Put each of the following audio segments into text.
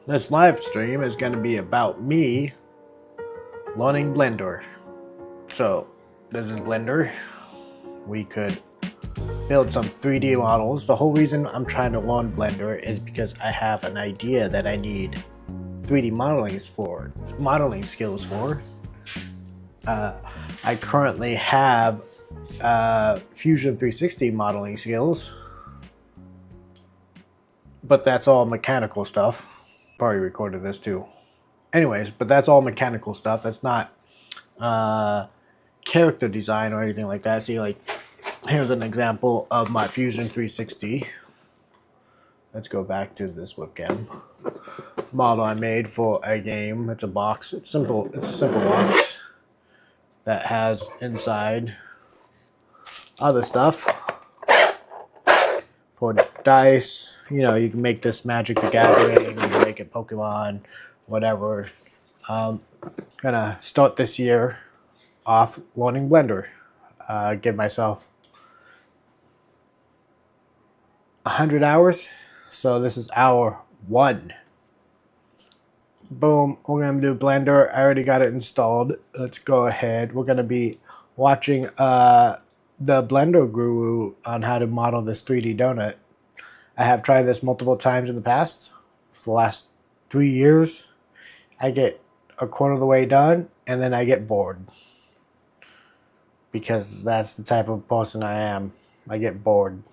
This live stream is going to be about me learning Blender. So, this is Blender. We could build some 3D models. The whole reason I'm trying to learn Blender is because I have an idea that I need 3D modeling skills for. I currently have Fusion 360 modeling skills, but that's all mechanical stuff. Probably recorded this too. Anyways, but that's all mechanical stuff. That's not character design or anything like that. See, like, here's an example of my Fusion 360. Let's go back to this webcam. Model I made for a game. It's a box. It's simple. It's a simple box that has inside other stuff for dice. You know, you can make this Magic the Gathering, you can make it Pokemon, whatever. Gonna start this year off learning Blender. Give myself 100 hours. So this is hour 1. Boom, we're gonna do Blender. I already got it installed. Let's go ahead. We're gonna be watching the Blender Guru on how to model this 3D donut. I have tried this multiple times in the past. For the last 3 years, I get a quarter of the way done and then I get bored. Because that's the type of person I am. I get bored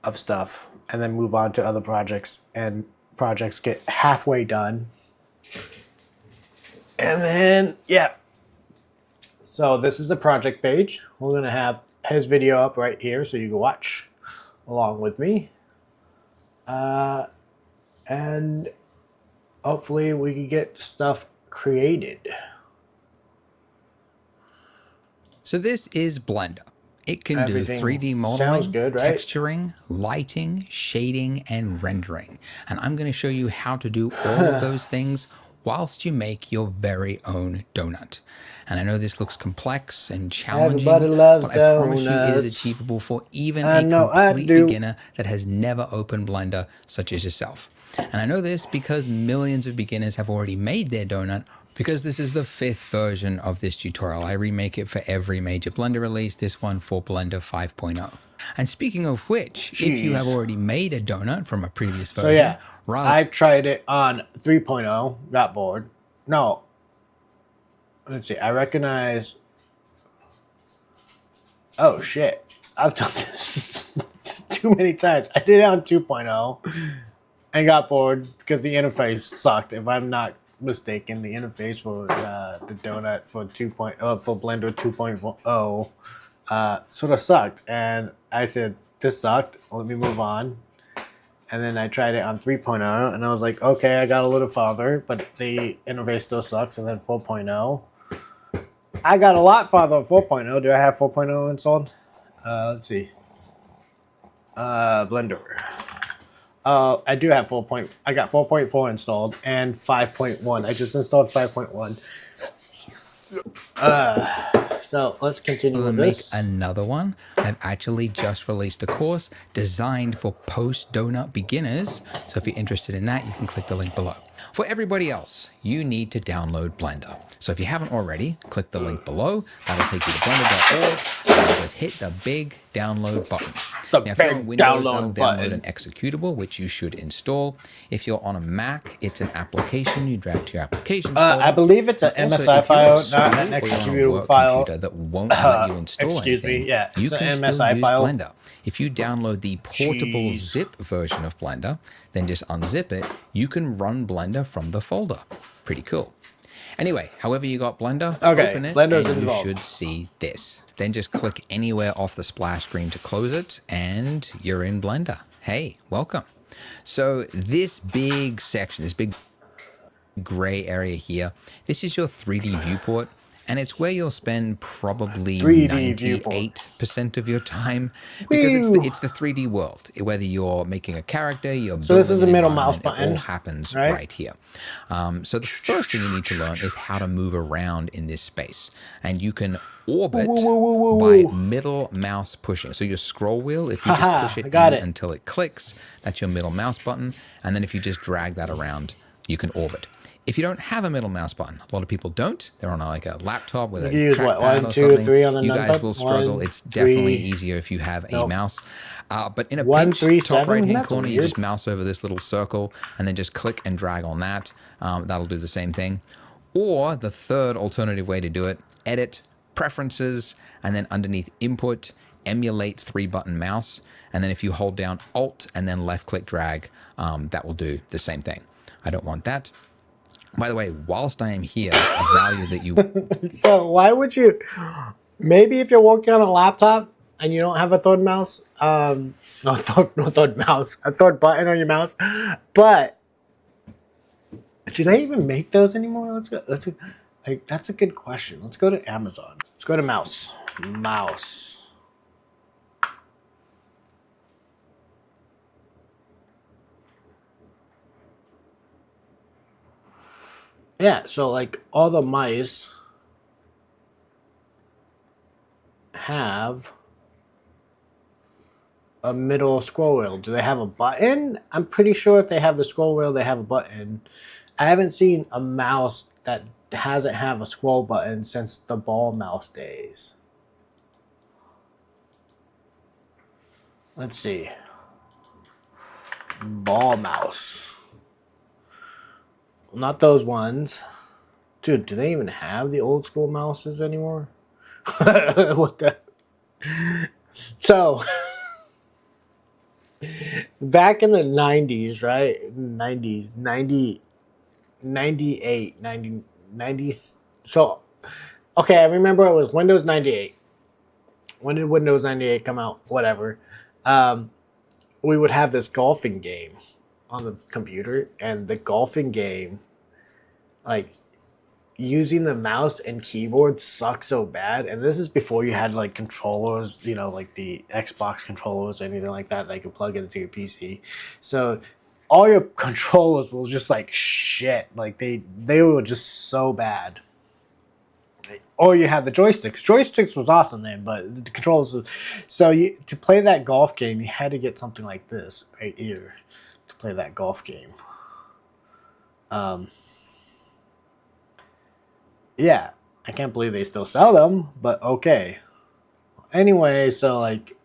of stuff and then move on to other projects, and projects get halfway done. And then, yeah. So this is the project page. We're going to have his video up right here so you can watch along with me. And hopefully we can get stuff created. So this is Blender. It can Everything do 3D modeling, sounds good, right? texturing, lighting, shading, and rendering. And I'm going to show you how to do all of those things whilst you make your very own donut. And I know this looks complex and challenging, Everybody loves but I promise you it donuts. is achievable for even I a know I complete do. beginner that has never opened Blender, such as yourself. And I know this because millions of beginners have already made their donut, because this is the 5th version of this tutorial. I remake it for every major Blender release, this one for Blender 5.0. And speaking of which, if you have already made a donut from a previous version, So yeah, I tried it on 3.0, got bored. No, let's see, I recognize, oh shit, I've done this too many times. I did it on 2.0 and got bored because the interface sucked. If I'm not mistaken, the interface for the donut for for Blender 2.0 sort of sucked, and I said, this sucked, let me move on. And then I tried it on 3.0 and I was like, okay, I got a little farther, but the interface still sucks. And then 4.0, I got a lot farther on 4.0. Do I have 4.0 installed? Let's see. Blender. I do have I got 4.4 installed and 5.1. I just installed 5.1. So let's continue with make this. another one. I've actually just released a course designed for post-donut beginners. So if you're interested in that, you can click the link below. For everybody else, you need to download Blender. So if you haven't already, click the link below. That'll take you to blender.org. And just hit the big download button. Now, if you're on Windows, that'll download an executable, which you should install. If you're on a Mac, it's an application. You drag to your applications folder. I believe it's an Also, MSI if you're file, slow not an or you're on a executable work file. computer that won't let you install Excuse anything, me, yeah, you it's can an still MSI use file. Blender. If you download the portable zip version of Blender, then just unzip it, you can run Blender from the folder. Pretty cool. Anyway, however you got Blender, open it, Blender's and you involved. should see this. Then just click anywhere off the splash screen to close it, and you're in Blender. Hey, welcome. So this big section, this big gray area here, this is your 3D viewport. And it's where you'll spend probably 3D viewport. 98% of your time because Woo! it's the 3D world. Whether you're making a character, you're So this building is a an middle mouse environment, it all button, happens right? right here. So the first thing you need to learn is how to move around in this space. And you can orbit by middle mouse pushing. So your scroll wheel, if you just Haha, push it I got in it. until it clicks, that's your middle mouse button. And then if you just drag that around, you can orbit. If you don't have a middle mouse button, a lot of people don't. They're on like a laptop with You a can use what, trackpad 1, or 2, something. 3 on the You guys numpad? will struggle. 1, It's definitely 3. easier if you have a Nope. mouse. But in a 1, pinch, 3, top 7? right-hand That's corner, you weird. just mouse over this little circle and then just click and drag on that. That'll do the same thing. Or the third alternative way to do it, edit, preferences, and then underneath input, emulate 3-button mouse. And then if you hold down Alt and then left-click drag, that will do the same thing. I don't want that. By the way, whilst I am here, a value that you... So why would you? Maybe if you're working on a laptop and you don't have a third mouse, no third mouse, a third button on your mouse. But do they even make those anymore? Let's go. Like that's a good question. Let's go to Amazon. Let's go to mouse. Mouse. Yeah, so like all the mice have a middle scroll wheel. Do they have a button? I'm pretty sure if they have the scroll wheel, they have a button. I haven't seen a mouse that hasn't have a scroll button since the ball mouse days. Let's see. Ball mouse. Not those ones. Dude, do they even have the old school mouses anymore? What the? So, back in the 90s, right? 90s, 90, 98, 90, 90. So, okay, I remember it was Windows 98. When did Windows 98 come out? Whatever. We would have this golfing game on the computer, and the golfing game, like, using the mouse and keyboard sucks so bad. And this is before you had like controllers, you know, like the Xbox controllers or anything like that you could plug into your PC. So all your controllers were just like shit. Like they were just so bad. Or you had the joysticks. Joysticks was awesome then, but the controllers was, so you to play that golf game you had to get something like this right here to play that golf game. Yeah, I can't believe they still sell them, but okay. Anyway, so like,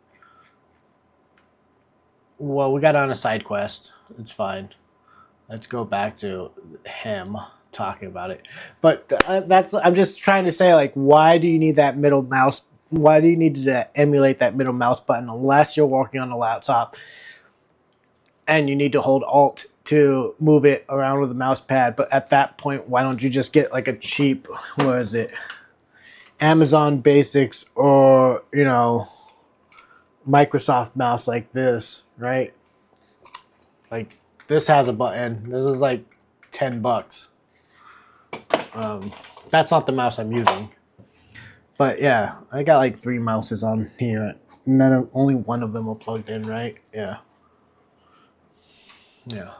well, we got on a side quest. It's fine. Let's go back to him talking about it. But I'm just trying to say, like, why do you need that middle mouse? Why do you need to emulate that middle mouse button unless you're working on a laptop and you need to hold Alt to move it around with a mouse pad? But at that point, why don't you just get like a cheap, what is it, Amazon Basics or, you know, Microsoft mouse like this, right? Like this has a button. This is like $10. That's not the mouse I'm using. But yeah, I got like 3 mouses on here. Only one of them are plugged in, right? Yeah. Yeah.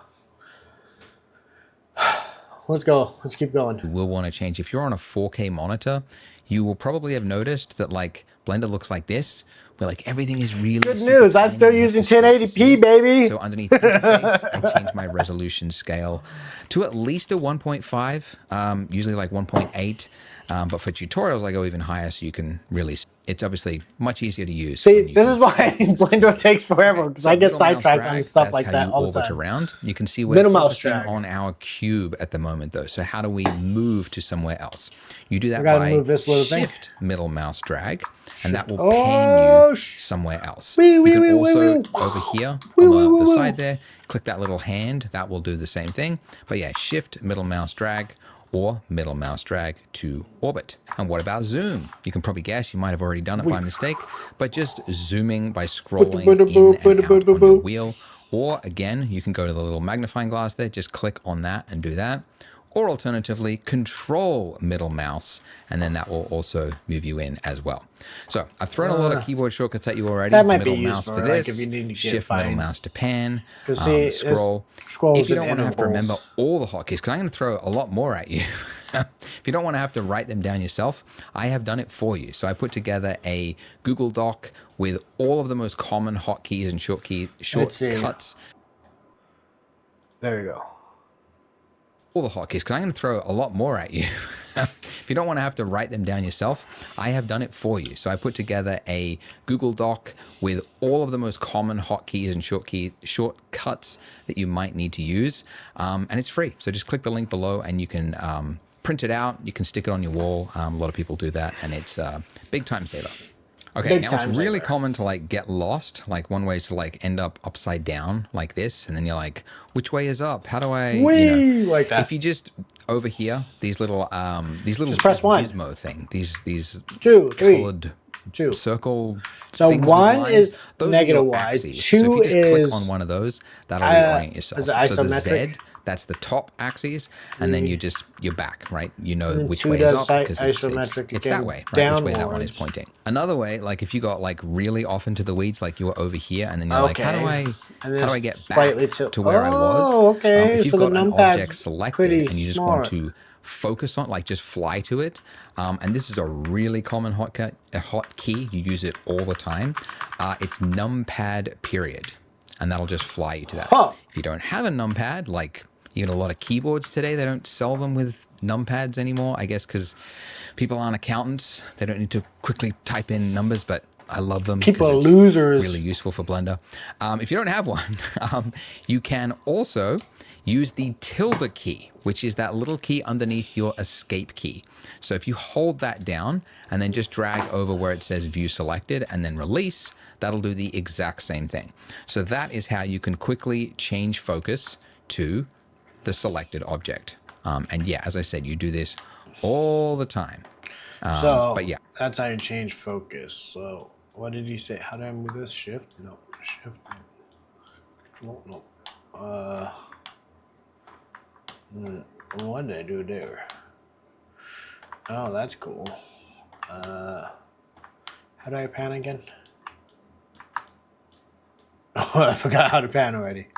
Let's go. Let's keep going. will want to change. If you're on a 4K monitor, you will probably have noticed that like Blender looks like this, where like everything is really good news. I'm still using 1080p, baby. So underneath interface, I changed my resolution scale to at least a 1.5, usually like 1.8. But for tutorials, I go even higher so you can really. It's obviously much easier to use. See, this is why Blender takes forever, because I get sidetracked on stuff like that all the time. Around. You can see we're Middle mouse focusing drag on our cube at the moment, though. So how do we move to somewhere else? You do that gotta by move this little thing. shift middle mouse drag, and that will pan you somewhere else. You can also, over here on the side there, click that little hand. That will do the same thing. But yeah, shift middle mouse drag, or middle mouse drag to orbit. And what about zoom? You can probably guess, you might have already done it by mistake, but just zooming by scrolling in and out on your wheel. Or again, you can go to the little magnifying glass there, just click on that and do that. or alternatively, control middle mouse, and then that will also move you in as well. So I've thrown a lot of keyboard shortcuts at you already. That might middle be mouse useful, for like, this, if you need to get shift middle fine. mouse to pan, 'Cause see, it's scroll. scrolls If you and don't want to have to remember intervals. all the hotkeys, because I'm going to throw a lot more at you. If you don't want to have to write them down yourself, I have done it for you. So I put together a Google Doc with all of the most common hotkeys and shortcuts. There you go. All the hotkeys, because I'm going to throw a lot more at you. If you don't want to have to write them down yourself, I have done it for you. So I put together a Google Doc with all of the most common hotkeys and shortcuts that you might need to use, and it's free. So just click the link below, and you can print it out. You can stick it on your wall. A lot of people do that, and it's a big time saver. Okay, Big now it's time really saver. common to like get lost. Like one way is to like end up upside down like this, and then you're like, which way is up? How do I? Whee! Like that. If you just over here, these little Just press one. gizmo thing, these 2, 3, colored 2. circle. So things with 1 lines, is those are negative your Y, axes. 2 so if you just click is, on one of those, that'll reorient yourself. is it So the isometric? Z, that's the top axis, and then you're back, right? You know then which 2 way is does up because isometric it's again, that way, right? Which way that one is downwards. pointing. Another way, like if you got like really off into the weeds, like you were over here, and then you're like, how do Okay. I And then get slightly back to where I was? Oh, okay. If you've So the got an numpad's object selected pretty and you just want smart. to focus on, like just fly to it, and this is a really common hotkey. You use it all the time. It's numpad period, and that'll just fly you to that. Huh. If you don't have a numpad, like you get a lot of keyboards today, they don't sell them with numpads anymore. I guess because people aren't accountants, they don't need to quickly type in numbers, but I love them. People 'cause are it's losers. Really useful for Blender. If you don't have one, you can also use the tilde key, which is that little key underneath your escape key. So if you hold that down and then just drag over where it says view selected and then release, that'll do the exact same thing. So that is how you can quickly change focus to the selected object. And yeah, as I said, you do this all the time. So but yeah. that's how you change focus. So what did he say? How do I move this? Shift? No. Shift. No. Control? No. What did I do there? Oh, that's cool. How do I pan again? Oh, I forgot how to pan already.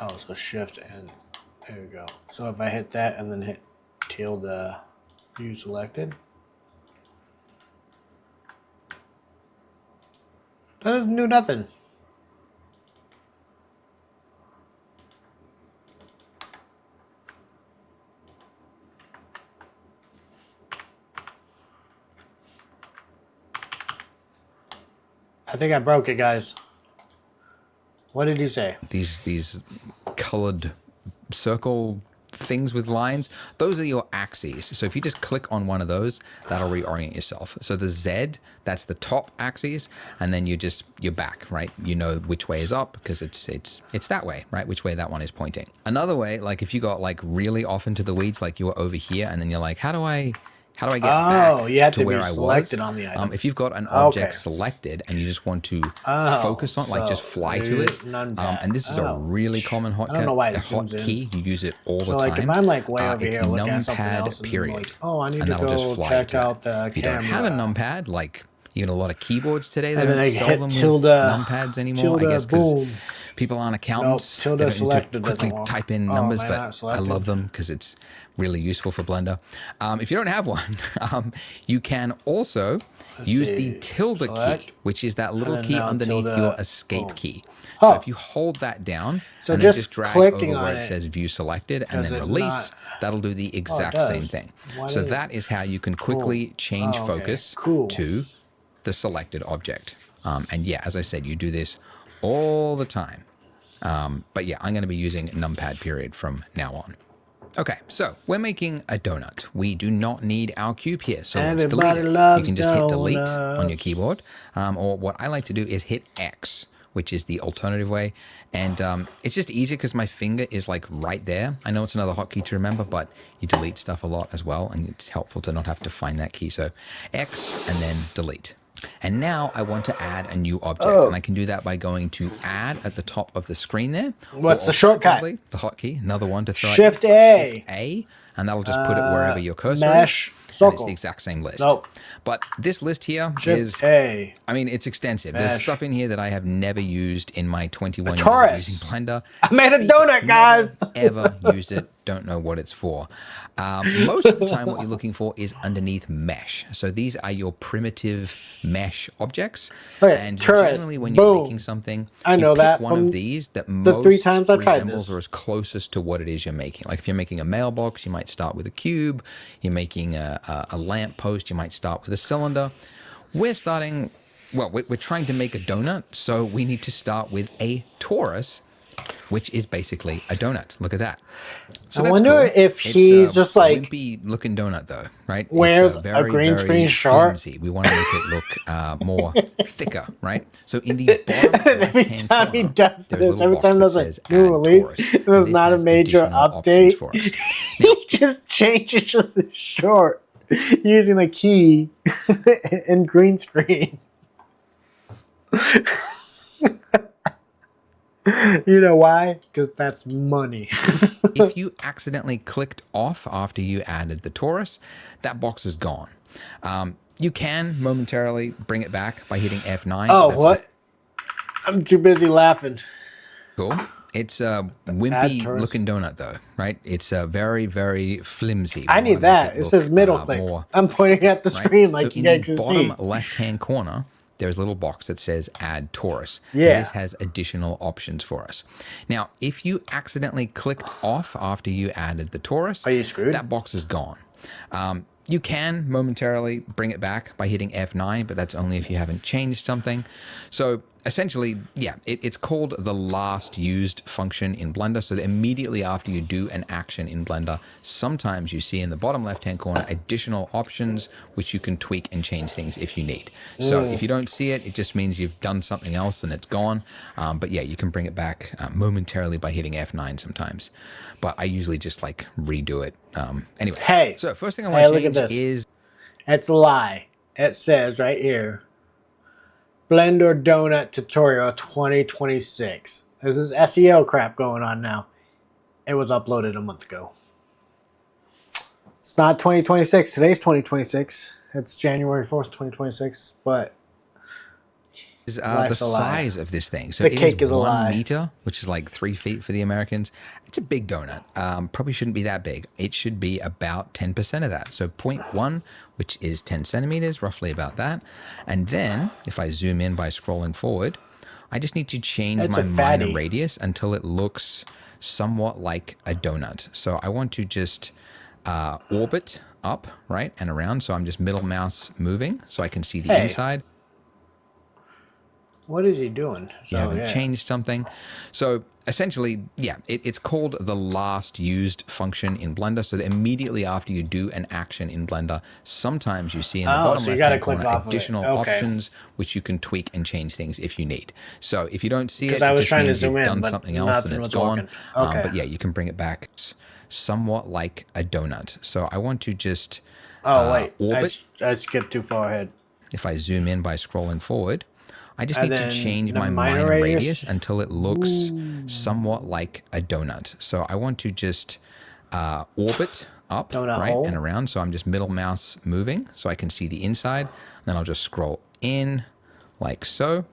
Oh, so shift and there we go. So if I hit that and then hit tilde view selected. That doesn't do nothing. I think I broke it, guys. What did he say? These colored circle things with lines, those are your axes. So if you just click on one of those, that'll reorient yourself. So the Z, that's the top axis, and then you're back, right? You know which way is up because it's that way, right? Which way that one is pointing. Another way, like if you got like really off into the weeds, like you were over here, and then you're like, how do I get back you have to be where I was? selected on the item. If you've got an object Okay. selected and you just want to Oh, focus on, like just so fly to it, numpad. and this is a Oh, really common I don't know why it zooms in. hotkey. You use it all So the like time. if I'm like way over It's here looking at something numpad else, and I'm period. like, oh, I need And to that'll just go fly check to that. out the If you camera. don't have a numpad, like you get a lot of keyboards today, they And then don't I sell hit them tilde- with numpads anymore. I tilde, guess because boom. people aren't accountants. Nope, tilde they don't need to selected quickly doesn't work. type in Oh, numbers, am I but not I selected? love them because it's really useful for Blender. If you don't have one, you can also use the see. tilde Select. key, which is that little then key now underneath tilde, your escape boom. key. Huh. So if you hold that down So and then just just drag clicking over where on it it, says view selected and does then it release, not- that'll do the exact does. same thing. Why So did it- that is how you can quickly change Oh, okay. focus Cool. to the selected object. And yeah, as I said, you do this all the time. But yeah, I'm going to be using numpad period from now on. Okay, so we're making a donut. We do not need our cube here, so let's delete Everybody it. loves You can just hit delete on your donuts. keyboard, or what I like to do is hit X, which is the alternative way. And it's just easier because my finger is like right there. I know it's another hotkey to remember, but you delete stuff a lot as well, and it's helpful to not have to find that key. So X and then delete. And now I want to add a new object, and I can do that by going to add at the top of the screen there. What's Or the shortcut? alternatively, the hotkey, another one to throw Shift at you. A. Shift A, and that'll just put it wherever your cursor mesh is. And it's circle. the exact same list. Nope. But this list here Shift is, A. I mean, it's extensive. There's Mesh. stuff in here that I have never used in my 21 years of Taurus. using Blender. I made a donut, guys. Never used it. Don't know what it's for. Most of the time, what you're looking for is underneath mesh. So these are your primitive mesh objects. Okay, And Taurus. generally, when you're Boom. making something, I know you pick that one from of these that the most 3 times I've tried resembles this. or is closest to what it is you're making. Like if you're making a mailbox, you might start with a cube. You're making a lamp post, you might start with a cylinder. We're starting, well, we're trying to make a donut, so we need to start with a torus, which is basically a donut. Look at that. So I that's wonder cool. if It's he's a just like wimpy looking donut though, right? wears It's a green screen shirt. flimsy. We want to make it look more thicker, right? So in the bottom every left-hand time he corner, does there's a this, little every box time that there's a says new Add release, Torus, and there's this not a has major additional options update. for us. He just changes the short using the key in green screen. You know why? Because that's money. If you accidentally clicked off after you added the torus, that box is gone. You can momentarily bring it back by hitting F9. but Oh, that's what? I'm too busy laughing. cool. It's a Add wimpy torus. looking donut though, right? It's a very, very flimsy. I We need wanna make that. It look, says middle click. more, I'm pointing at the right? screen like So you in guys the can see. bottom left-hand corner, there's a little box that says Add Torus. Yeah. And this has additional options for us. Now, if you accidentally clicked off after you added the Torus, Are you screwed? that box is gone. You can momentarily bring it back by hitting F9, but that's only if you haven't changed something. So essentially, yeah, it's called the last used function in Blender. So that immediately after you do an action in Blender, sometimes you see in the bottom left-hand corner additional options which you can tweak and change things if you need. So if you don't see it, it just means you've done something else and it's gone. But yeah, you can bring it back momentarily by hitting F9 sometimes. But I usually just like redo it. Anyway, Hey. so first thing I want to Hey, look at change this. is It's a lie. It says right here, Blender Donut Tutorial 2026. There's this SEO crap going on now. It was uploaded a month ago. It's not 2026. Today's 2026. It's January 4th, 2026. But the Life's a lie. size of this thing. So The it cake is a 1 lie. meter, which is like 3 feet for the Americans. It's a big donut. Probably shouldn't be that big. It should be about 10% of that. So 0.1, which is 10 centimeters, roughly about that. And then if I zoom in by scrolling forward, I just need to change That's my a minor fatty. radius until it looks somewhat like a donut. So I want to just orbit up, right, and around. So I'm just middle mouse moving so I can see the Hey. inside. what is he doing? You haven't changed something. So essentially, yeah, it's called the last used function in Blender. So that immediately after you do an action in Blender, sometimes you see in the bottom so you gotta left-hand click corner off of it. additional Okay. options which you can tweak and change things if you need. So if you don't see it, 'Cause I it was just trying to means zoom you've in, done but something else and nothing it's was gone. working. Okay. But yeah, you can bring it back somewhat like a donut. So I want to just Oh, wait. orbit. I skipped too far ahead. If I zoom in by scrolling forward, I just And need to then change the my minor minor radius? radius until it looks somewhat like a donut. So I want to just orbit up, Donut right, hole? and around. So I'm just middle mouse moving so I can see the inside. Then I'll just scroll in like so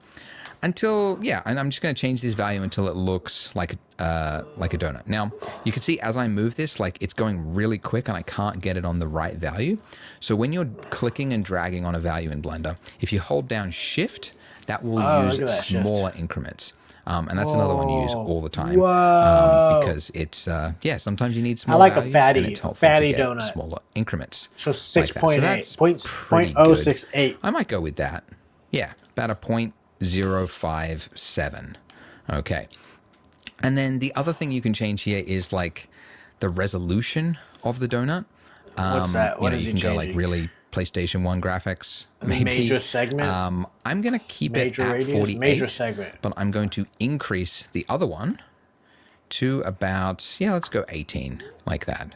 until, yeah, and I'm just going to change this value until it looks like a donut. Now, you can see as I move this, like it's going really quick and I can't get it on the right value. So when you're clicking and dragging on a value in Blender, if you hold down Shift, that will use look at that shift. smaller increments. And that's another one you use all the time. Whoa. Because it's, yeah, sometimes you need smaller like a values fatty- and it's helpful fatty to get donut. smaller increments. So like that. 6.8. that's Point- pretty 0.068. good. I might go with that. Yeah, about a 0.057. Okay. And then the other thing you can change here is like the resolution of the donut. What's that? What you know, is you he can go like changing? really PlayStation 1 graphics, maybe. Major segment? I'm going to keep Major it at radius? 48. Major segment. But I'm going to increase the other one to about, yeah, let's go 18, like that.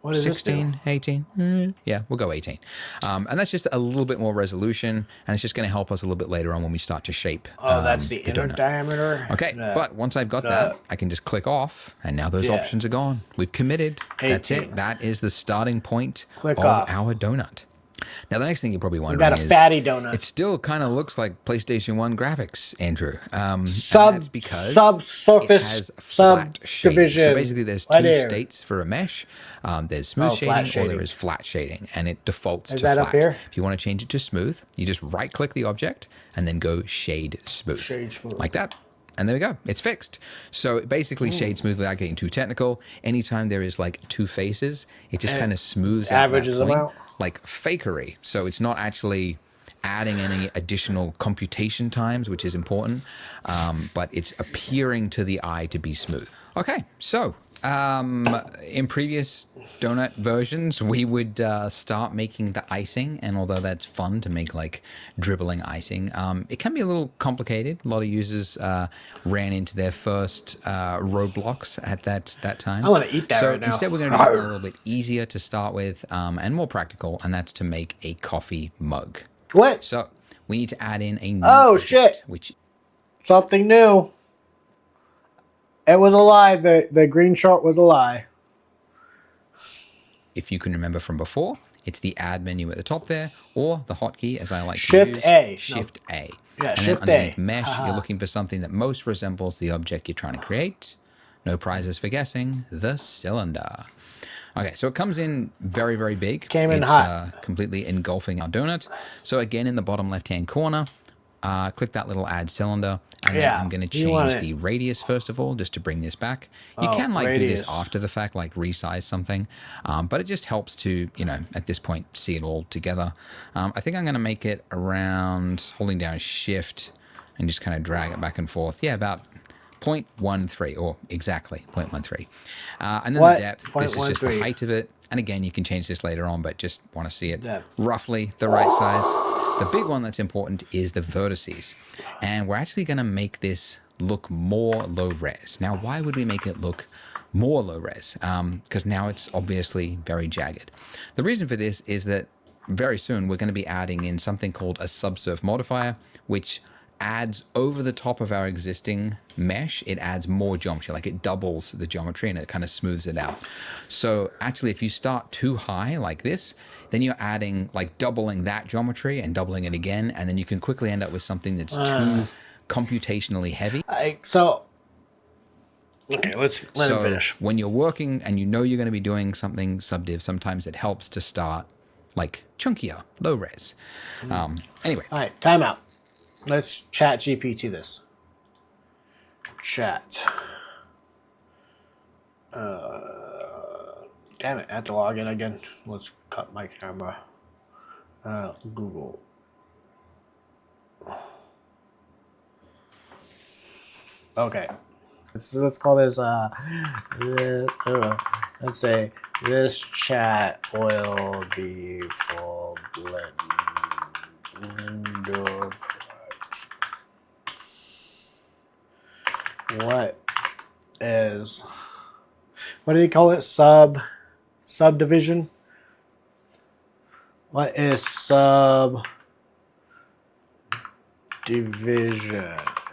What does this do? 16, 18? Yeah, we'll go 18. And that's just a little bit more resolution, and it's just going to help us a little bit later on when we start to shape Oh, that's the inner donut. diameter. Okay, but once I've got that, I can just click off, and now those Yeah. options are gone. We've committed. That's 18. it. That is the starting point Click of off. our donut. Now, the next thing you're probably We wondering got a is, fatty donut. it still kind of looks like PlayStation 1 graphics, Andrew. And that's because subsurface, it has flat shading. subdivision. So basically, there's Right two here. states for a mesh. There's smooth Oh, flat shading, or shading. there is flat shading, and it defaults Is to that flat. up here? If you want to change it to smooth, you just right-click the object and then go shade smooth, Shade smooth. like that. And there we go. It's fixed. So it basically shades smooth without getting too technical. Anytime there is like two faces, it just And kind of smooths out that averages them point, out. like fakery. So it's not actually adding any additional computation times, which is important, but it's appearing to the eye to be smooth. Okay, so in previous donut versions, we would start making the icing, and although that's fun to make like dribbling icing, it can be a little complicated. A lot of users ran into their first roadblocks at that time. I wanna eat that so right now. instead, we're going to do something a little bit easier to start with and more practical, and that's to make a coffee mug. What? So we need to add in a new Oh, object, shit. which Something new. It was a lie. The green chart was a lie. if you can remember from before, it's the add menu at the top there, or the hotkey, as I like Shift to use, A. Shift A. Yeah, and Shift then underneath A. mesh, Haha. you're looking for something that most resembles the object you're trying to create. No prizes for guessing. The cylinder. Okay, so it comes in very, very big. Came in it's, hot. completely engulfing our donut. So again, in the bottom left-hand corner, click that little add cylinder, and then Yeah, I'm going to you want change it. the radius first of all, just to bring this back. You Oh, can like do this radius. after the fact, like resize something, but it just helps to, at this point, see it all together. I think I'm going to make it around holding down Shift and just kind of drag it back and forth. Yeah, about 0.13, or exactly 0.13. And then What? the depth, this is just the 0.13. height of it. And again, you can change this later on, but just want to see it Depth. roughly the right size. The big one that's important is the vertices. And we're actually going to make this look more low res. Now, why would we make it look more low res? Because now it's obviously very jagged. The reason for this is that very soon we're going to be adding in something called a subsurf modifier, which adds over the top of our existing mesh. It adds more geometry, like it doubles the geometry and it kind of smooths it out. So actually, if you start too high like this, then you're adding like doubling that geometry and doubling it again, and then you can quickly end up with something that's too computationally heavy. Okay, let him finish. When you're working and you know you're going to be doing something subdiv, sometimes it helps to start like chunkier, low res. Anyway, All right, time out. Let's chat GPT this. Chat. Damn it, I have to log in again. Let's cut my camera. Google. Okay. Let's call this let's say this chat will be for Blender. What did he call it? Subdivision? What is subdivision?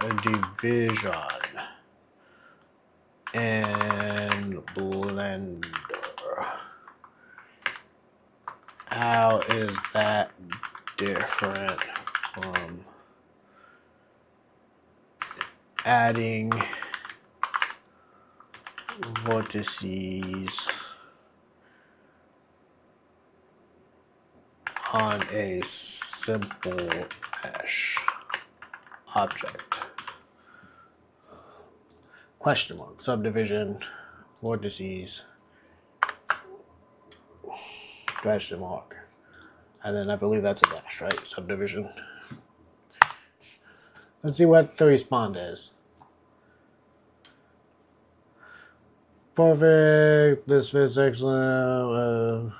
A division in Blender. How is that different from adding vertices on a simple mesh object? Question mark. Subdivision, vertices, question mark. And then I believe that's a dash, right? Subdivision. Let's see what the response is. Perfect. This fits excellent.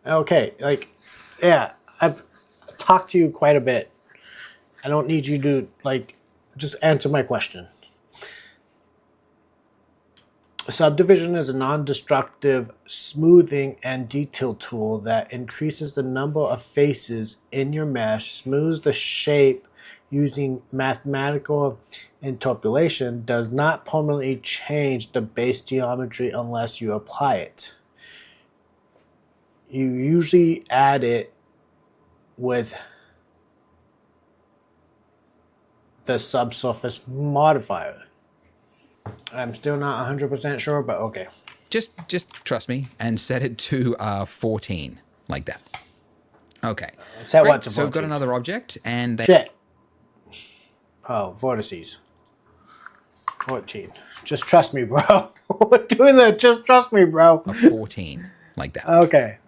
Okay, like, yeah, I've talked to you quite a bit. I don't need you to, like, just answer my question. Subdivision is a non-destructive smoothing and detail tool that increases the number of faces in your mesh, smooths the shape using mathematical interpolation, does not permanently change the base geometry unless you apply it. You usually add it with the subsurface modifier. I'm still not 100% sure, but okay. Just trust me and set it to 14 like that. Okay. Set Great. what to So we've got 14? another object and they Shit. Oh, vortices. 14. Just trust me, bro. We're doing that. Just trust me, bro. 14 like that. Okay.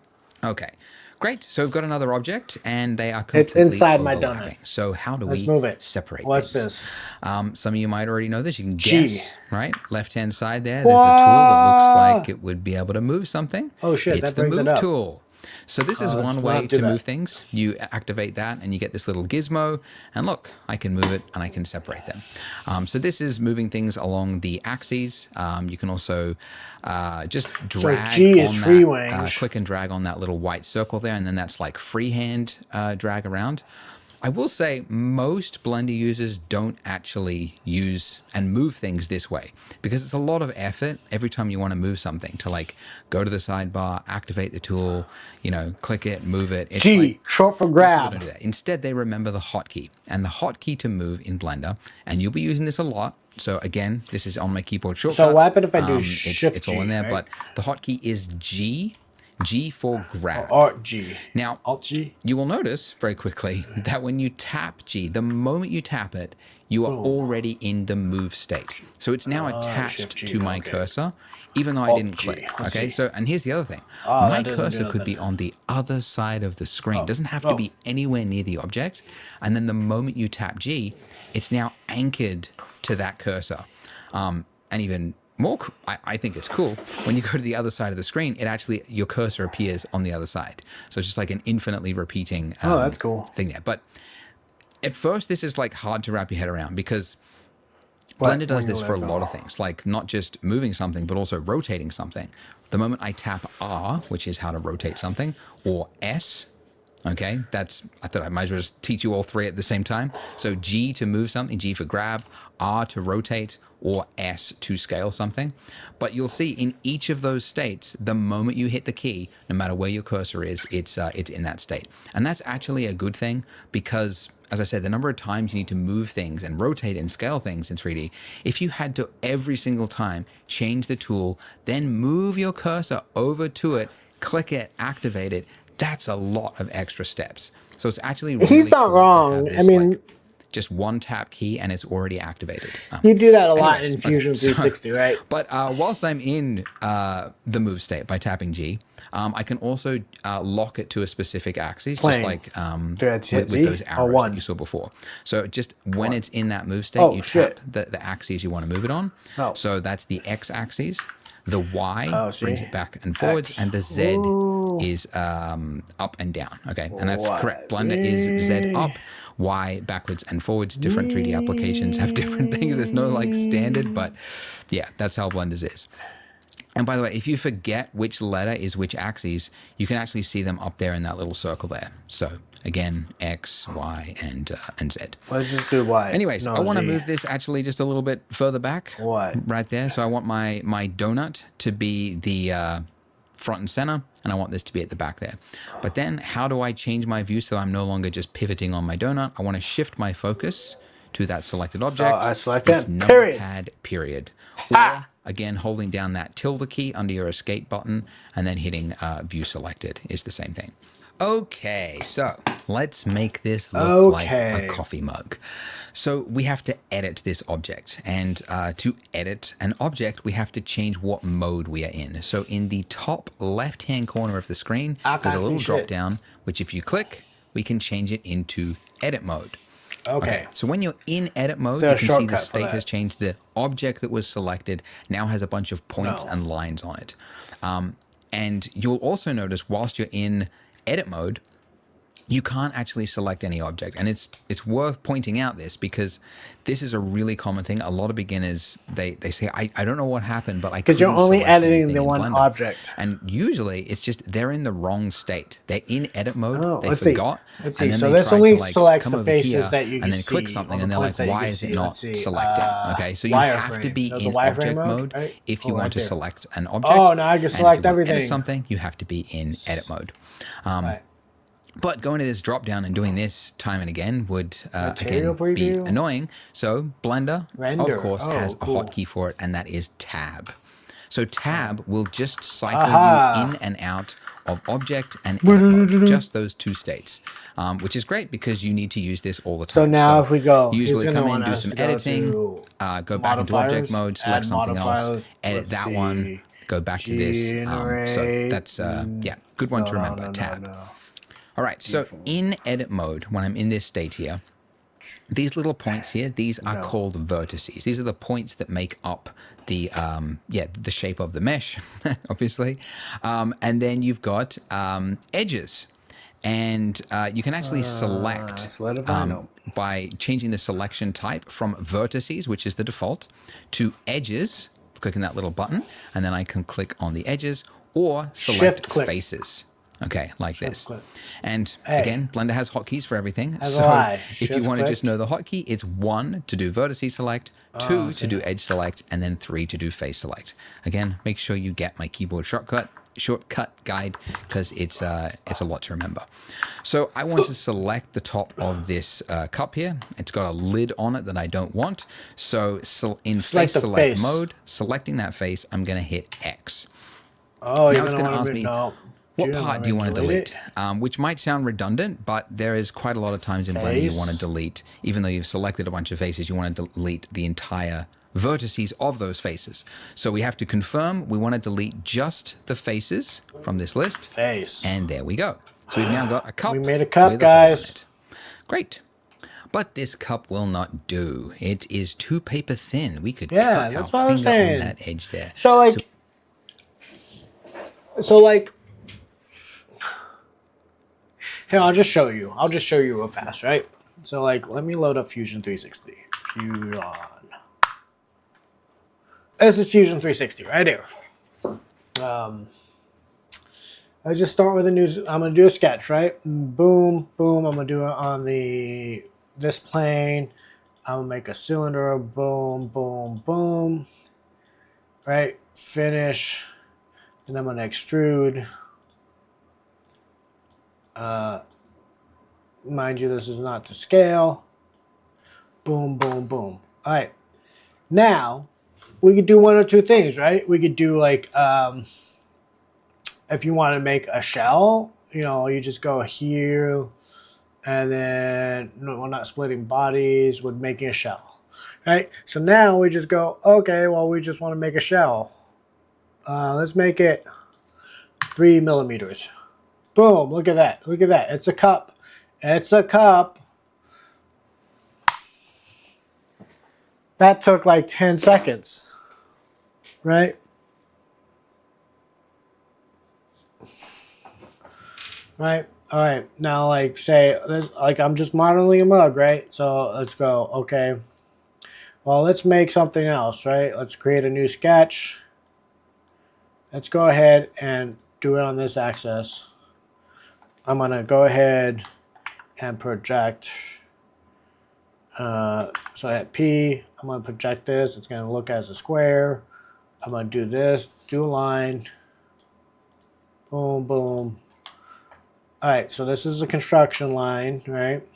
Okay. Great. So we've got another object and they are completely It's inside my overlapping. donut. So how do Let's we move it. separate What's things? this? Some of you might already know this. You can G. guess, right? Left-hand side there, there's a tool that looks like it would be able to move something. Oh, shit, It's that the brings it move up. tool. So this is let's one not way do to that. move things. You activate that and you get this little gizmo. And look, I can move it and I can separate them. So this is moving things along the axes. You can also just drag G is on free that, range. click and drag on that little white circle there. And then that's like freehand drag around. I will say most Blender users don't actually use and move things this way because it's a lot of effort every time you want to move something to like go to the sidebar, activate the tool, you know, click it, move it. It's G, like, short for people grab. don't do that. Instead, they remember the hotkey and the hotkey to move in Blender, and you'll be using this a lot. So again, this is on my keyboard shortcut. So what happened if I do it's Shift all in G, there, right? but the hotkey is G for grab. Alt G. Now, Alt G. you will notice very quickly that when you tap G, the moment you tap it, you are already in the move state. So it's now attached Shift G, to my okay. cursor, even though I Alt didn't G, click. let's Okay, see. so, and here's the other thing. Oh, My that doesn't do cursor could be nothing. on the other side of the screen. It doesn't have to Oh. be anywhere near the object. And then the moment you tap G, it's now anchored to that cursor. And even more, I think it's cool. When you go to the other side of the screen, it actually, your cursor appears on the other side. So it's just like an infinitely repeating That's cool. thing there. But at first, this is like hard to wrap your head around because What? Blender does Where this you for a let lot go? of things, like not just moving something, but also rotating something. The moment I tap R, which is how to rotate something, or S, okay, I thought I might as well just teach you all three at the same time. So G to move something, G for grab, R to rotate, or S to scale something. But you'll see in each of those states, the moment you hit the key, no matter where your cursor is, it's in that state. And that's actually a good thing because, as I said, the number of times you need to move things and rotate and scale things in 3D, if you had to every single time change the tool, then move your cursor over to it, click it, activate it, that's a lot of extra steps. So it's actually really He's not cool to have wrong. this, I mean, like, just one tap key and it's already activated. you do that a lot Anyways, in Fusion okay, so- 360, right? But whilst I'm in the move state by tapping G, I can also lock it to a specific axis, Plane. just like That's it, with Z? those Or arrows one? that you saw before. So just when it's in that move state, Oh, you shit. tap the axis you want to move it on. Oh. So that's the X axis. The Y see? brings it back and forwards, X. and the Z is up and down. Okay, and that's correct. Blender is Z up, Y backwards and forwards. Different 3D applications have different things. There's no like standard, but yeah, that's how Blender's is. And by the way, if you forget which letter is which axis, you can actually see them up there in that little circle there. So again, X, Y, and Z. Let's just do Y. Anyways, No, I want to Z. move this actually just a little bit further back. What? Right there. So I want my donut to be the front and center, and I want this to be at the back there. But then how do I change my view so I'm no longer just pivoting on my donut? I want to shift my focus to that selected object. I select It's that, number period. pad, period. Or, again, holding down that tilde key under your escape button and then hitting view selected is the same thing. Okay, so let's make this look like a coffee mug. So we have to edit this object, and to edit an object, we have to change what mode we are in. So in the top left-hand corner of the screen, there's a little drop down, which if you click, we can change it into edit mode. Okay. So when you're in edit mode, there you a can see the shortcut for state that? has changed. The object that was selected now has a bunch of points No. and lines on it. And you'll also notice whilst you're in edit mode, you can't actually select any object. And it's worth pointing out this because this is a really common thing. A lot of beginners, they say, I don't know what happened, but I Because you're couldn't only select editing anything the in one Blender. object. And usually it's just they're in the wrong state. They're in edit mode, Oh, they let's see. forgot, Let's and see. then So they this tried only to like selects come the over faces here that you can and then click see, something or and the they're like, points that you why can is it see. not Let's see. selecting? Okay, so you have to Wireframe. be There's in a wireframe object mode right? if you Oh, want right to there. select an object. Oh, now I can And select if you want to everything. edit something, you have to be in edit mode. Right. But going to this drop down and doing this time and again would, Material again, be preview? annoying. So Blender, Render. of course, Oh, has a cool. hotkey for it, and that is Tab. So Tab will just cycle Aha. you in and out of object and edit mode, just those two states, which is great because you need to use this all the time. So now if we go, you he's usually gonna come in, want do us some to go editing, to go back into object modifiers, mode, select add something else, modifiers. edit Let's that one, see. go back to this. So Generate. that's, yeah, good one to remember, Tab. No. All right, so in edit mode, when I'm in this state here, these little points here, these are called vertices. These are the points that make up the the shape of the mesh, obviously. And then you've got edges. And you can actually select by changing the selection type from vertices, which is the default, to edges, clicking that little button, and then I can click on the edges or select faces. Okay, like this. And again, Blender has hotkeys for everything. So if you want to just know the hotkey, it's 1 to do vertice select, 2 to do edge select, and then 3 to do face select. Again, make sure you get my keyboard shortcut guide because it's a lot to remember. So I want to select the top of this cup here. It's got a lid on it that I don't want. So in face select mode, selecting that face, I'm going to hit X. Oh, now it's going to ask me, what part do you want to delete? Which might sound redundant, but there is quite a lot of times in Blender you want to delete, even though you've selected a bunch of faces, you want to delete the entire vertices of those faces. So we have to confirm we want to delete just the faces from this list. And there we go. So we've now got a cup. We made a cup, guys. Great. But this cup will not do. It is too paper thin. We could cut our finger on that edge there. So like, here, I'll just show you. I'll just show you real fast, right? So like, let me load up Fusion 360. Fusion. This is Fusion 360 right here. I just start with a new. I'm gonna do a sketch, right? Boom, boom. I'm gonna do it on this plane. I'm gonna make a cylinder. Boom, boom, boom. Right. Finish. And I'm gonna extrude. Mind you, this is not to scale. Boom, boom, boom. All right. Now, we could do one or two things, right? We could do like, if you want to make a shell, you just go here, and then we're not splitting bodies, we're making a shell, right? So now we just go, okay, well, we just want to make a shell. Let's make it 3 millimeters. Boom, look at that. Look at that. It's a cup. It's a cup. That took like 10 seconds, right? Right? All right. Now, like, say, like, I'm just modeling a mug, right? So let's go, okay. Well, let's make something else, right? Let's create a new sketch. Let's go ahead and do it on this axis. I'm going to go ahead and project. So I hit P. I'm going to project this. It's going to look as a square. I'm going to do this, do a line. Boom, boom. All right, so this is a construction line, right?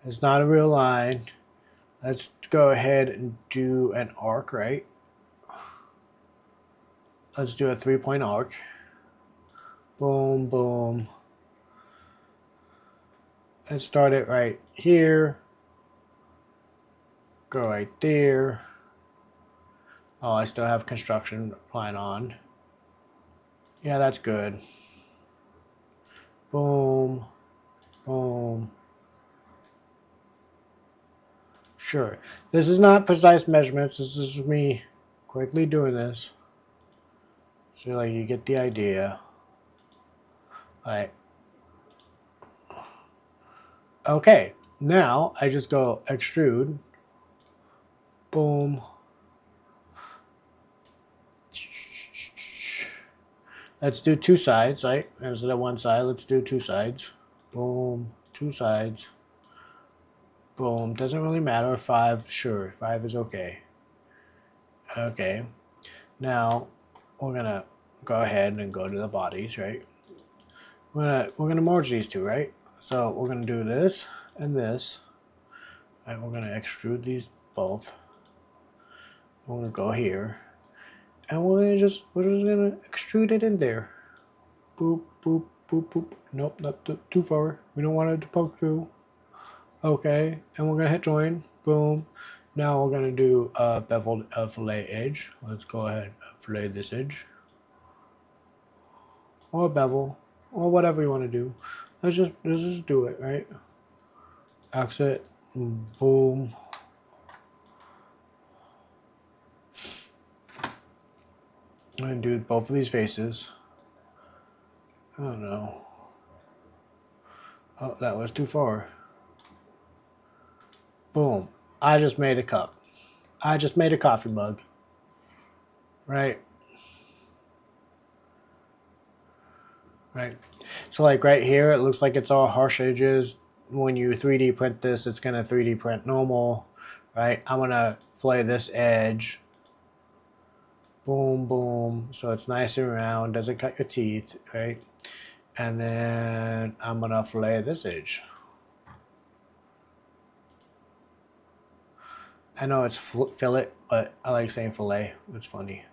It's not a real line. Let's go ahead and do an arc, right? Let's do a 3-point arc. Boom, boom. Let's start it right here. Go right there. Oh, I still have construction line on. Yeah, that's good. Boom, boom. Sure. This is not precise measurements. This is me quickly doing this. So like you get the idea. All right. Okay, now I just go extrude. Boom. Let's do two sides, right? Instead of one side, let's do two sides. Boom. Two sides. Boom. Doesn't really matter. 5, sure. 5 is okay. Okay. Now we're gonna go ahead and go to the bodies, right? We're gonna merge these two, right? So we're gonna do this and this. And we're gonna extrude these both. We're gonna go here. And we're just gonna extrude it in there. Boop, boop, boop, boop. Nope, not too far. We don't want it to poke through. Okay, and we're gonna hit join. Boom. Now we're gonna do a beveled fillet edge. Let's go ahead and fillet this edge. Or bevel. Or whatever you want to do. Let's just do it, right? Exit. Boom. I'm gonna do both of these faces. I don't know. Oh, that was too far. Boom. I just made a cup. I just made a coffee mug. Right? Right. So like right here, it looks like it's all harsh edges. When you 3D print this, it's gonna 3D print normal. Right? I'm gonna fillet this edge. Boom, boom. So it's nice and round, doesn't cut your teeth, right? And then I'm gonna fillet this edge. I know it's fillet, but I like saying fillet. It's funny.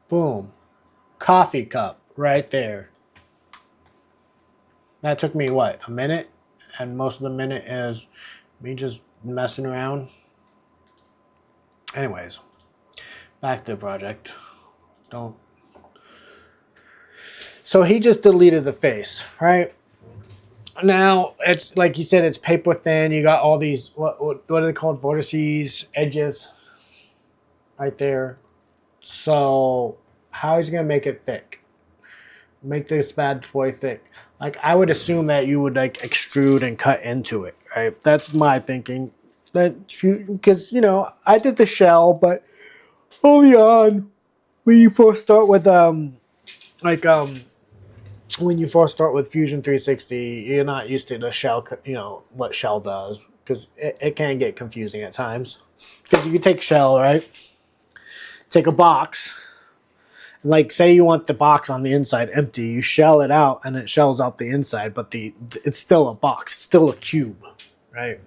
Boom. Coffee cup right there. That took me, what, a minute? And most of the minute is me just messing around. Anyways, back to the project. Don't. So he just deleted the face, right? Now it's like you said, it's paper thin. You got all these what are they called? Vortices, edges, right there. So how is he gonna make it thick? Make this bad boy thick. Like I would assume that you would like extrude and cut into it, right? That's my thinking. That because I did the shell, but early on when you first start with like when you first start with Fusion 360, you're not used to the shell, what shell does, because it can get confusing at times. Because you can take shell, right? Take a box, like say you want the box on the inside empty, you shell it out and it shells out the inside, but it's still a box, it's still a cube, right?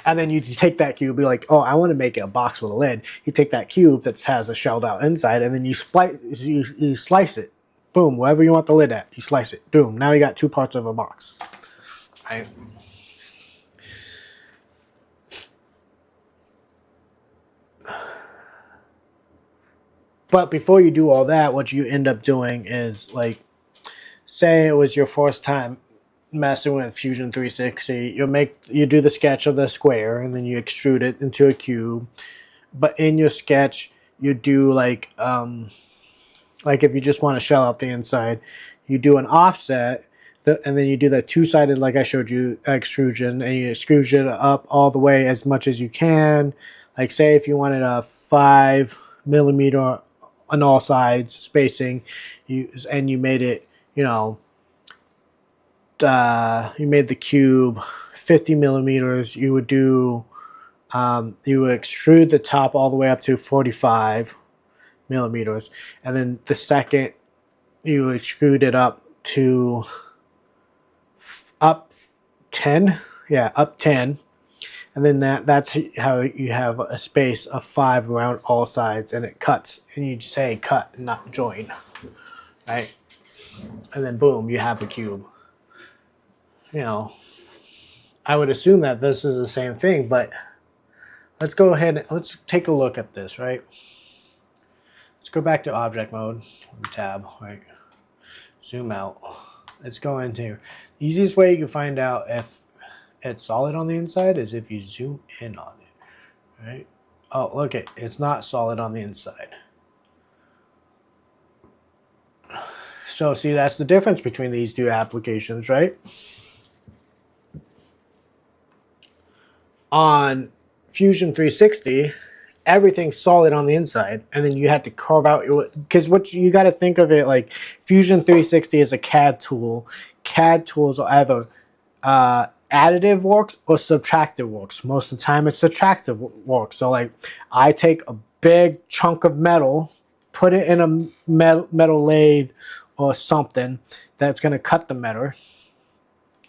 And then you take that cube, be like, oh, I want to make it a box with a lid. You take that cube that has a shelled out inside, and then you slice it. Boom, wherever you want the lid at, you slice it. Boom, now you got two parts of a box. Right? But before you do all that, what you end up doing is like, say it was your first time messing with Fusion 360, you do the sketch of the square and then you extrude it into a cube. But in your sketch, you do like if you just want to shell out the inside, you do an offset, and then you do that two-sided, like I showed you, extrusion, and you extrude it up all the way as much as you can. Like say if you wanted a 5mm on all sides spacing, you made it, you made the cube 50mm, you would do, you would extrude the top all the way up to 45mm, and then the second you extrude it up to up 10, up 10, and then that's how you have a space of 5 around all sides, and it cuts, and you say cut, not join, right? And then boom, you have a cube. I would assume that this is the same thing, but let's go ahead and let's take a look at this, right? Let's go back to object mode, tab, right? Zoom out. Let's go into here. The easiest way you can find out if it's solid on the inside is if you zoom in on it, right? Oh, look it's not solid on the inside. So see, that's the difference between these two applications, right? On Fusion 360, everything's solid on the inside, and then you had to carve out your, because what you got to think of it like Fusion 360 is a CAD tool. CAD tools are either additive works or subtractive works. Most of the time, it's subtractive work. So like, I take a big chunk of metal, put it in a metal lathe or something that's going to cut the metal.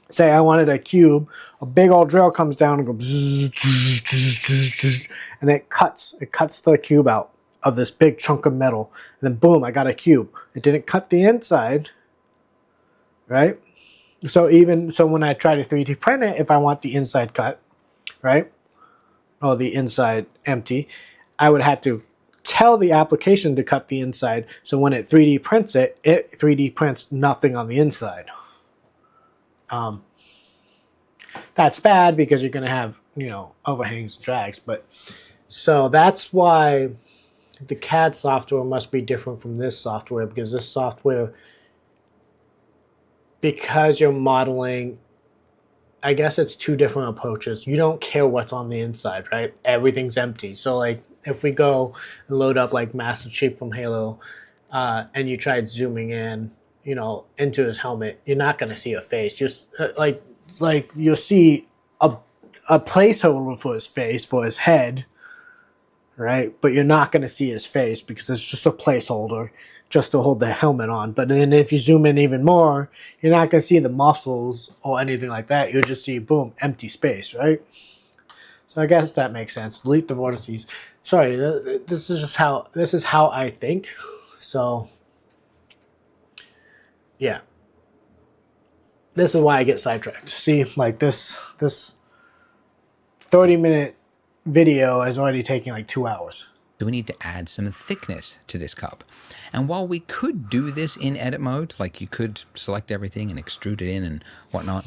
Say I wanted a cube, a big old drill comes down and goes, and it cuts the cube out of this big chunk of metal, and then boom, I got a cube. It didn't cut the inside, right? So when I try to 3D print it, if I want the inside cut, right, or the inside empty, I would have to tell the application to cut the inside. So when it 3D prints it 3D prints nothing on the inside. That's bad because you're going to have, overhangs and drags. But so that's why the CAD software must be different from this software, because this software, because you're modeling, I guess it's two different approaches. You don't care what's on the inside, right? Everything's empty. So like if we go and load up like Master Chief from Halo, and you tried zooming in, into his helmet, you're not going to see a face. Just like you'll see a placeholder for his face, for his head, right? But you're not going to see his face because it's just a placeholder just to hold the helmet on. But then if you zoom in even more, you're not going to see the muscles or anything like that. You'll just see, boom, empty space, right? So I guess that makes sense. Delete the vortices. Sorry, this is how I think. So yeah. This is why I get sidetracked. See, like this 30-minute video is already taking like 2 hours. So we need to add some thickness to this cup. And while we could do this in edit mode, like you could select everything and extrude it in and whatnot,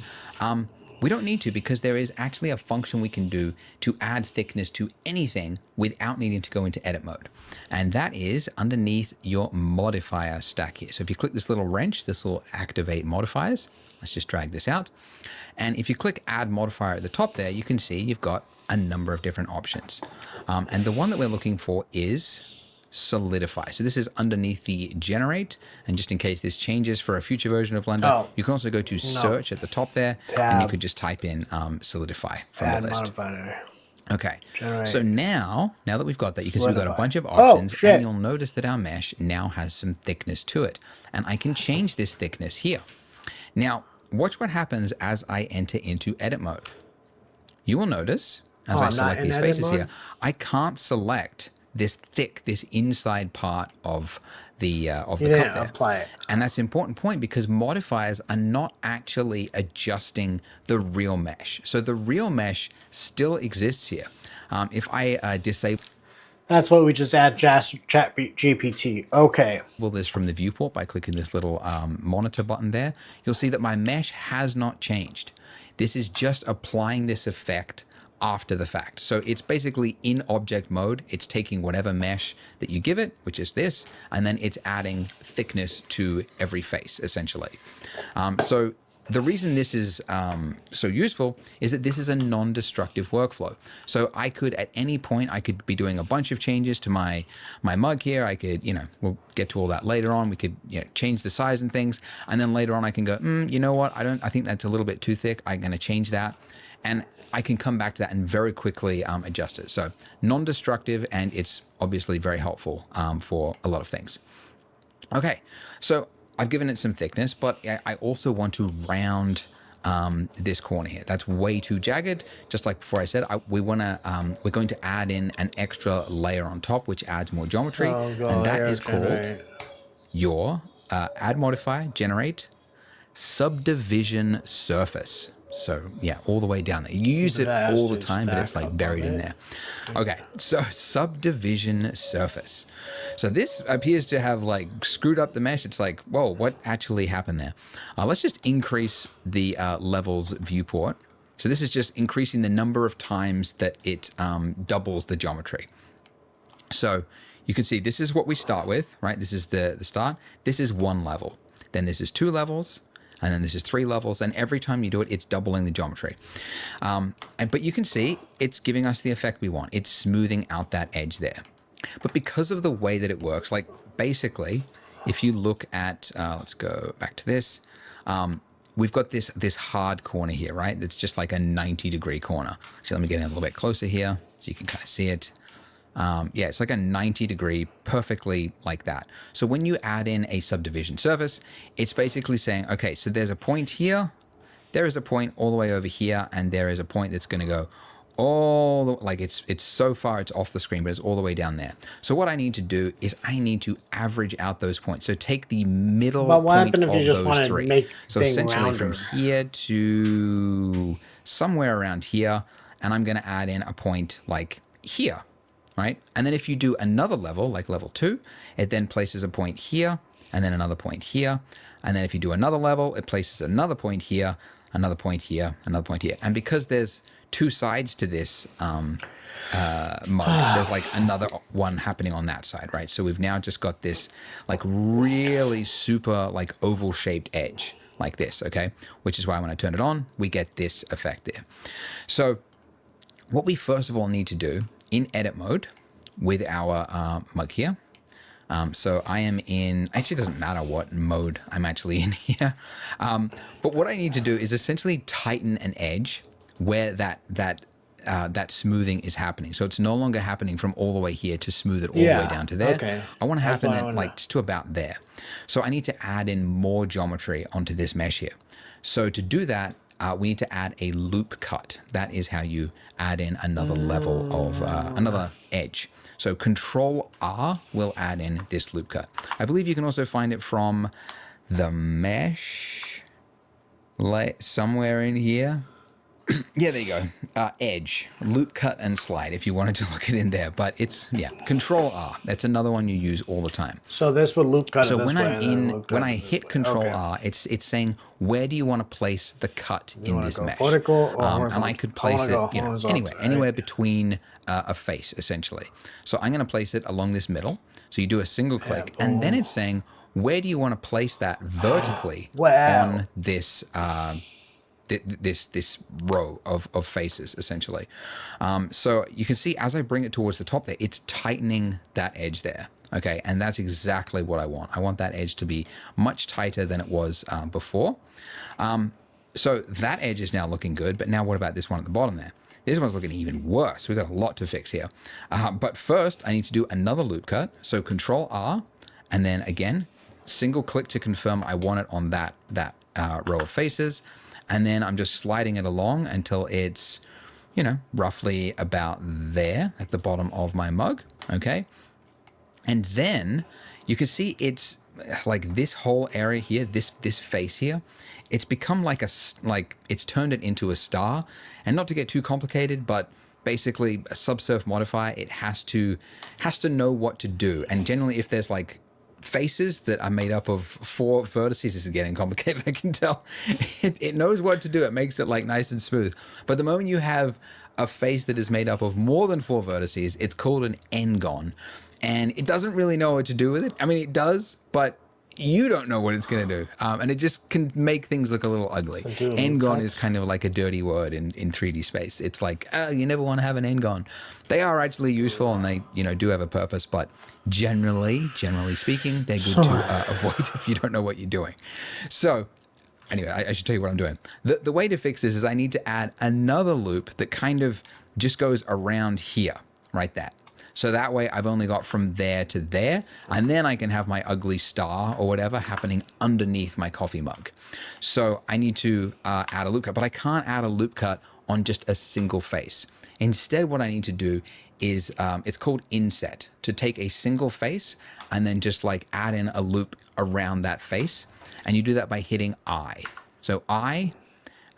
we don't need to, because there is actually a function we can do to add thickness to anything without needing to go into edit mode. And that is underneath your modifier stack here. So if you click this little wrench, this will activate modifiers. Let's just drag this out. And if you click add modifier at the top there, you can see you've got a number of different options. And the one that we're looking for is solidify. So this is underneath the generate. And just in case this changes for a future version of Blender, you can also go to search at the top there, and you could just type in solidify from the list. Modifier. Okay, generate. So now that we've got that, you can see we've got a bunch of options, and you'll notice that our mesh now has some thickness to it. And I can change this thickness here. Now, watch what happens as I enter into edit mode. You will notice, as I select these faces here, I can't select this inside part of the cup there. Apply it. And that's an important point, because modifiers are not actually adjusting the real mesh. So the real mesh still exists here. If I disable... That's what we just add ChatGPT. Okay. This from the viewport by clicking this little monitor button there, you'll see that my mesh has not changed. This is just applying this effect after the fact. So it's basically in object mode. It's taking whatever mesh that you give it, which is this, and then it's adding thickness to every face, essentially. So the reason this is so useful is that this is a non-destructive workflow. So I could, at any point, I could be doing a bunch of changes to my mug here. I could, we'll get to all that later on. We could change the size and things. And then later on I can go, you know what? I think that's a little bit too thick. I'm going to change that. And I can come back to that and very quickly adjust it. So non-destructive, and it's obviously very helpful for a lot of things. Okay, so I've given it some thickness, but I also want to round this corner here. That's way too jagged. Just like before I said, we're going to add in an extra layer on top, which adds more geometry, and that is called your add modifier, generate subdivision surface. So yeah, all the way down there. You use it all the time, but it's like buried in there. Okay, so subdivision surface. So this appears to have like screwed up the mesh. It's like, whoa, what actually happened there? Let's just increase the levels viewport. So this is just increasing the number of times that it doubles the geometry. So you can see this is what we start with, right? This is the start. This is one level. then this is 2 levels, and then this is 3 levels, and every time you do it, it's doubling the geometry. But you can see it's giving us the effect we want. It's smoothing out that edge there. But because of the way that it works, like basically, if you look at, let's go back to this, we've got this hard corner here, right? That's just like a 90-degree corner. So let me get in a little bit closer here so you can kind of see it. Yeah, it's like a 90-degree, perfectly like that. So when you add in a subdivision surface, it's basically saying, okay, so there's a point here, there is a point all the way over here, and there is a point that's going to go all the, like it's so far it's off the screen, but it's all the way down there. So what I need to do is I need to average out those points. So take the middle point of those 3. So essentially from here to somewhere around here, and I'm going to add in a point like here. Right? And then if you do another level, like level 2, it then places a point here, and then another point here. And then if you do another level, it places another point here, another point here, another point here. And because there's 2 sides to this mug, there's like another one happening on that side, right? So we've now just got this like really super like oval shaped edge like this, okay? Which is why when I turn it on, we get this effect there. So what we first of all need to do in edit mode with our mug here. So I am in, actually it doesn't matter what mode I'm actually in here. But what I need to do is essentially tighten an edge where that smoothing is happening. So it's no longer happening from all the way here to smooth it all the way down to there. Okay. I want to happen at like just to about there. So I need to add in more geometry onto this mesh here. So to do that, we need to add a loop cut. That is how you add in another level of another edge. So Control R will add in this loop cut. I believe you can also find it from the mesh, somewhere in here. Yeah, there you go. Edge, loop cut and slide if you wanted to look it in there. But it's, yeah, Control R. That's another one you use all the time. So this would loop cut. So when I hit Control R, it's saying, where do you want to place the cut in this mesh? Vertical or and I could place it anywhere between a face, essentially. So I'm going to place it along this middle. So you do a single click, and then it's saying, where do you want to place that vertically on this this row of faces, essentially. So you can see as I bring it towards the top there, it's tightening that edge there. Okay, and that's exactly what I want. I want that edge to be much tighter than it was before. So that edge is now looking good, but now what about this one at the bottom there? This one's looking even worse. We've got a lot to fix here. But first, I need to do another loop cut. So Control R, and then again, single click to confirm I want it on that row of faces. And then I'm just sliding it along until it's, roughly about there at the bottom of my mug, okay? And then you can see it's like this whole area here, this face here, it's become like it's turned it into a star. And not to get too complicated, but basically a subsurf modifier, it has to know what to do. And generally if there's like faces that are made up of 4 vertices, this is getting complicated, I can tell. It knows what to do. It makes it like nice and smooth. But the moment you have a face that is made up of more than 4 vertices, it's called an n-gon. And it doesn't really know what to do with it. I mean, it does, but you don't know what it's going to do. And it just can make things look a little ugly. N-gon is kind of like a dirty word in 3D space. It's like, you never want to have an n-gon. They are actually useful and they, do have a purpose, but generally speaking, they're good to avoid if you don't know what you're doing. So anyway, I should tell you what I'm doing. The way to fix this is I need to add another loop that kind of just goes around here, right there. So that way I've only got from there to there, and then I can have my ugly star or whatever happening underneath my coffee mug. So I need to add a loop cut, but I can't add a loop cut on just a single face. Instead, what I need to do is, it's called inset, to take a single face and then just like add in a loop around that face. And you do that by hitting I. So I,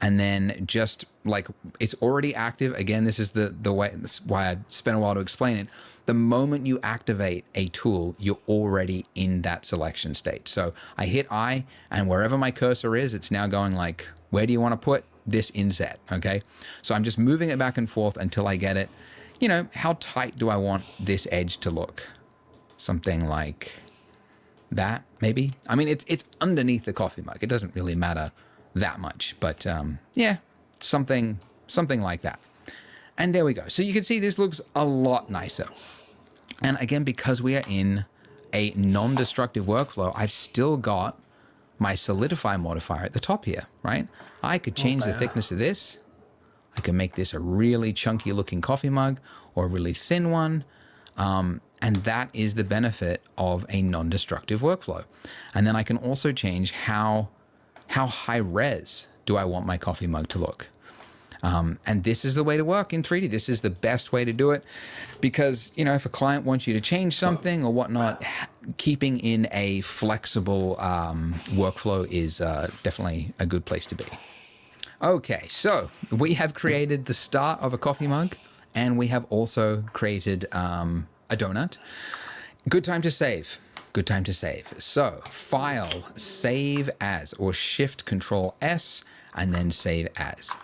and then just like it's already active. Again, this is the way, this is why I spent a while to explain it. The moment you activate a tool, you're already in that selection state. So I hit I, and wherever my cursor is, it's now going like, where do you want to put this inset? Okay. So I'm just moving it back and forth until I get it. How tight do I want this edge to look? Something like that maybe. I mean, it's underneath the coffee mug. It doesn't really matter that much, but yeah, something like that. And there we go. So you can see this looks a lot nicer. And again, because we are in a non-destructive workflow, I've still got my solidify modifier at the top here, right? I could change the thickness of this. I can make this a really chunky looking coffee mug or a really thin one. And that is the benefit of a non-destructive workflow. And then I can also change how high res do I want my coffee mug to look. And this is the way to work in 3D. This is the best way to do it because, you know, if a client wants you to change something or whatnot, keeping in a flexible workflow is definitely a good place to be. Okay, so we have created the start of a coffee mug and we have also created a donut. Good time to save. Good time to save. So File, Save As, or Shift Control S, and then Save As.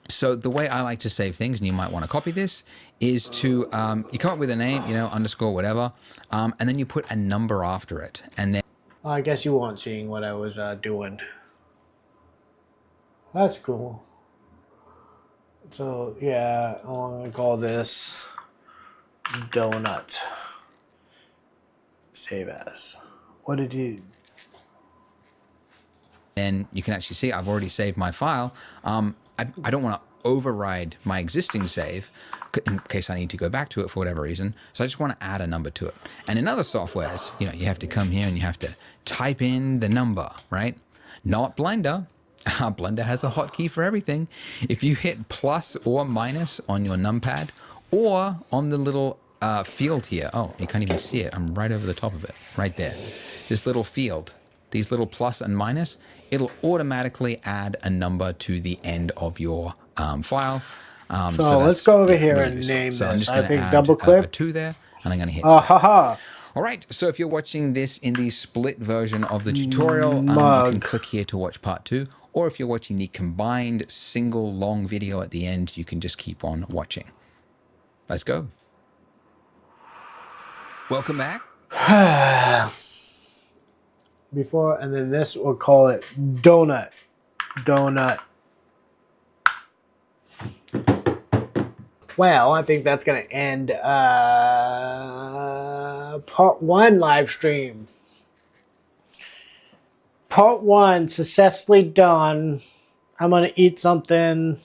So the way I like to save things, and you might want to copy this, is to, you come up with a name, you know, underscore, whatever, and then you put a number after it. And then I guess you weren't seeing what I was doing. That's cool. So, yeah, I'm going to call this donut. Save as. What did you... then you can actually see I've already saved my file. I don't want to override my existing save in case I need to go back to it for whatever reason. So I just want to add a number to it. And in other softwares, you know, you have to come here and you have to type in the number, right? Not Blender. Blender has a hotkey for everything. If you hit plus or minus on your numpad or on the little field here, oh, you can't even see it. I'm right over the top of it, right there. This little field, these little plus and minus, it'll automatically add a number to the end of your file. So let's go over here and useful. name so I'm this. just I gonna think add double a click. 2 there, and I'm going to hit Ah, save. haha. All right, so if you're watching this in the split version of the tutorial, you Mug. can click here to watch part 2. Or if you're watching the combined single long video at the end, you can just keep on watching. Let's go. Welcome back. Before, and then this, we'll call it donut. Donut. Well, I think that's going to end part 1 live stream. Part 1 successfully done. I'm going to eat something.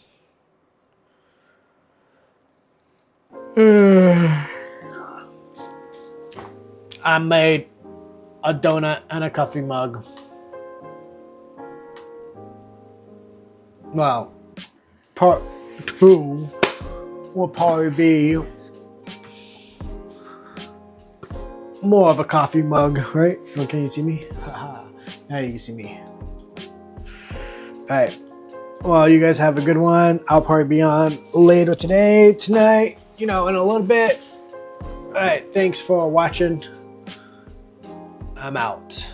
I made a donut and a coffee mug. Well, part 2 will probably be more of a coffee mug, right? Oh, can you see me? Haha. Now you can see me. Alright. Well, you guys have a good one. I'll probably be on later today, tonight, you know, in a little bit. Alright, thanks for watching. I'm out.